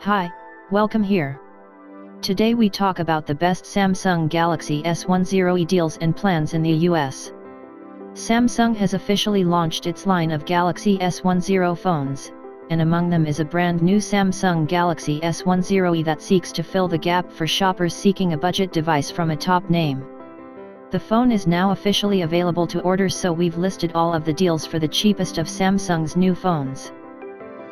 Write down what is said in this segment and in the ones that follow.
Hi, welcome here. Today we talk about the best Samsung Galaxy S10e deals and plans in the US. Samsung has officially launched its line of Galaxy S10 phones, and among them is a brand new Samsung Galaxy S10e that seeks to fill the gap for shoppers seeking a budget device from a top name. The phone is now officially available to order, so we've listed all of the deals for the cheapest of Samsung's new phones.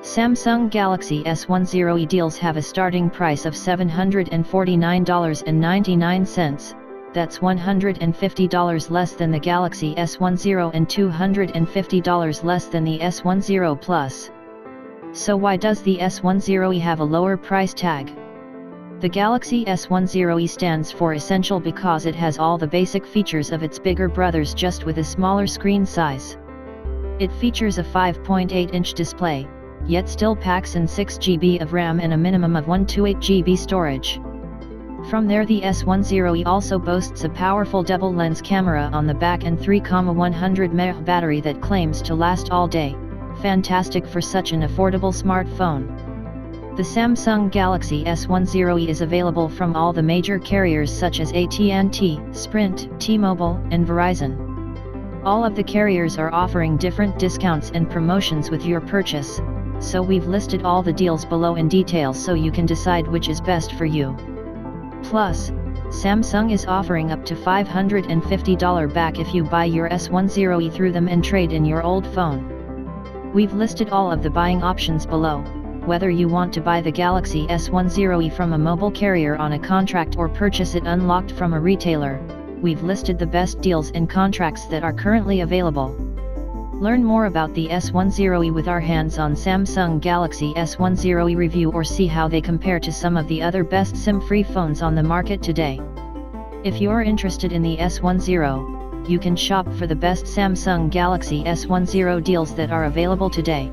Samsung Galaxy S10e deals have a starting price of $749.99, that's $150 less than the Galaxy S10 and $250 less than the S10 Plus. So why does the S10e have a lower price tag? The Galaxy S10e stands for essential because it has all the basic features of its bigger brothers just with a smaller screen size. It features a 5.8-inch display, yet still packs in 6 GB of RAM and a minimum of 128 GB storage. From there, the S10e also boasts a powerful double-lens camera on the back and 3,100 mAh battery that claims to last all day, fantastic for such an affordable smartphone. The Samsung Galaxy S10e is available from all the major carriers such as AT&T, Sprint, T-Mobile, and Verizon. All of the carriers are offering different discounts and promotions with your purchase, so we've listed all the deals below in detail so you can decide which is best for you. Plus, Samsung is offering up to $550 back if you buy your S10e through them and trade in your old phone. We've listed all of the buying options below. Whether you want to buy the Galaxy S10e from a mobile carrier on a contract or purchase it unlocked from a retailer, we've listed the best deals and contracts that are currently available. Learn more about the S10e with our hands-on Samsung Galaxy S10e review, or see how they compare to some of the other best SIM-free phones on the market today. If you're interested in the S10e, you can shop for the best Samsung Galaxy S10 deals that are available today.